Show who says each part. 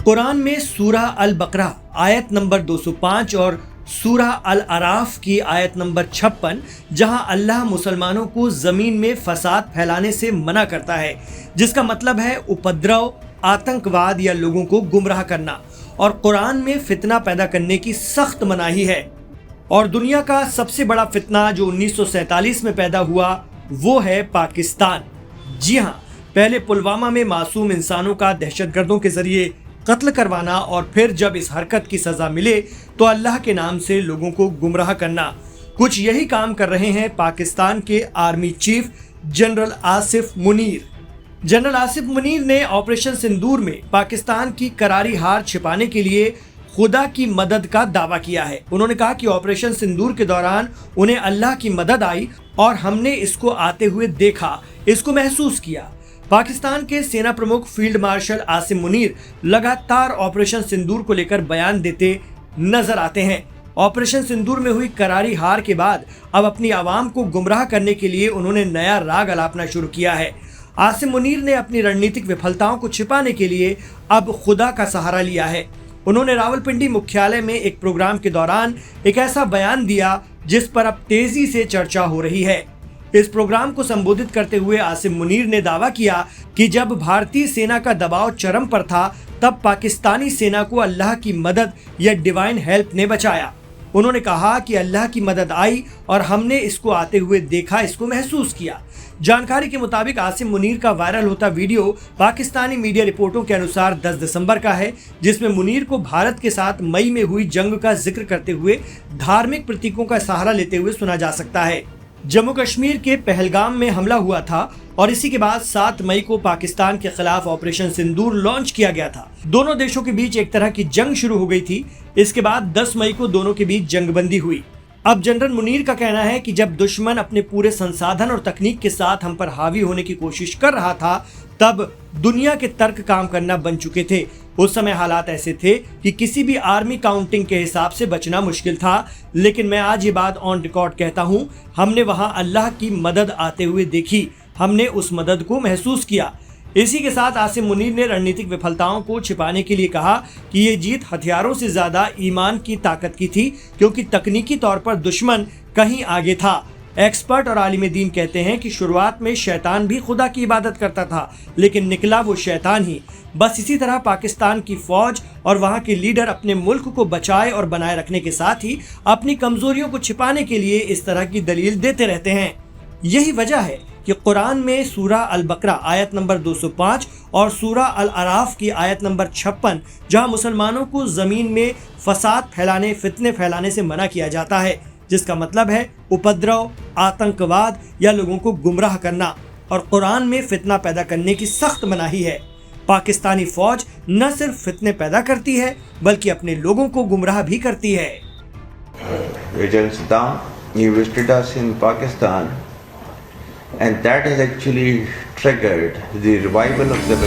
Speaker 1: कुरान में सूरह अल बकरा आयत नंबर 205 और सूरह अल अराफ की आयत नंबर 56 जहां अल्लाह मुसलमानों को जमीन में फसाद फैलाने से मना करता है, जिसका मतलब है उपद्रव, आतंकवाद या लोगों को गुमराह करना। और कुरान में फितना पैदा करने की सख्त मनाही है। और दुनिया का सबसे बड़ा फितना जो 1947 में पैदा हुआ वो है पाकिस्तान। जी हाँ, पहले पुलवामा में मासूम इंसानों का दहशतगर्दों के जरिए कत्ल करवाना और फिर जब इस हरकत की सजा मिले तो अल्लाह के नाम से लोगों को गुमराह करना। कुछ यही काम कर रहे हैं पाकिस्तान के army chief general Asif Munir. General Asif Munir ने ऑपरेशन सिंदूर में पाकिस्तान की करारी हार छिपाने के लिए खुदा की मदद का दावा किया है। उन्होंने कहा कि ऑपरेशन सिंदूर के दौरान उन्हें अल्लाह की मदद आई और हमने इसको आते हुए देखा, इसको महसूस किया। पाकिस्तान के सेना प्रमुख फील्ड मार्शल आसिम मुनीर लगातार ऑपरेशन सिंदूर को लेकर बयान देते नजर आते हैं। ऑपरेशन सिंदूर में हुई करारी हार के बाद अब अपनी आवाम को गुमराह करने के लिए उन्होंने नया राग अलापना शुरू किया है। आसिम मुनीर ने अपनी रणनीतिक विफलताओं को छिपाने के लिए अब खुदा का सहारा लिया है। उन्होंने रावलपिंडी मुख्यालय में एक प्रोग्राम के दौरान एक ऐसा बयान दिया जिस पर अब तेजी से चर्चा हो रही है। इस प्रोग्राम को संबोधित करते हुए आसिम मुनीर ने दावा किया कि जब भारतीय सेना का दबाव चरम पर था तब पाकिस्तानी सेना को अल्लाह की मदद या डिवाइन हेल्प ने बचाया। उन्होंने कहा कि अल्लाह की मदद आई और हमने इसको आते हुए देखा, इसको महसूस किया। जानकारी के मुताबिक आसिम मुनीर का वायरल होता वीडियो पाकिस्तानी मीडिया रिपोर्टों के अनुसार 10 दिसंबर का है, जिसमें मुनीर को भारत के साथ मई में हुई जंग का जिक्र करते हुए धार्मिक प्रतीकों का सहारा लेते हुए सुना जा सकता है। जम्मू कश्मीर के पहलगाम में हमला हुआ था और इसी के बाद 7 मई को पाकिस्तान के खिलाफ ऑपरेशन सिंदूर लॉन्च किया गया था। दोनों देशों के बीच एक तरह की जंग शुरू हो गई थी। इसके बाद 10 मई को दोनों के बीच जंगबंदी हुई। अब जनरल मुनीर का कहना है कि जब दुश्मन अपने पूरे संसाधन और तकनीक के साथ हम पर हावी होने की कोशिश कर रहा था तब दुनिया के तर्क काम करना बन चुके थे। उस समय हालात ऐसे थे कि किसी भी आर्मी काउंटिंग के हिसाब से बचना मुश्किल था। लेकिन मैं आज ये बात ऑन रिकॉर्ड कहता हूँ, हमने वहाँ अल्लाह की मदद आते हुए देखी, हमने उस मदद को महसूस किया। इसी के साथ आसिम मुनीर ने रणनीतिक विफलताओं को छिपाने के लिए कहा कि ये जीत हथियारों से ज्यादा ईमान की ताकत की थी, क्योंकि तकनीकी तौर पर दुश्मन कहीं आगे था। एक्सपर्ट और आलिम दीन कहते हैं कि शुरुआत में शैतान भी खुदा की इबादत करता था, लेकिन निकला वो शैतान ही। बस इसी तरह पाकिस्तान की फौज और वहाँ के लीडर अपने मुल्क को बचाए और बनाए रखने के साथ ही अपनी कमजोरियों को छिपाने के लिए इस तरह की दलील देते रहते हैं। यही वजह है कि कुरान में सूरह अल बकरा आयत नंबर 205 और सूरह अल अराफ की आयत नंबर 56 जहां मुसलमानों को जमीन में फसाद फैलाने, फितने फैलाने से मना किया जाता है, जिसका मतलब है उपद्रव, आतंकवाद या लोगों को गुमराह करना। और कुरान में फितना पैदा करने की सख्त मनाही है। पाकिस्तानी फौज न सिर्फ फितने पैदा करती है बल्कि अपने लोगों को गुमराह भी करती है।
Speaker 2: Agent Saddam, he visited us in Pakistan, and that has actually triggered the revival of the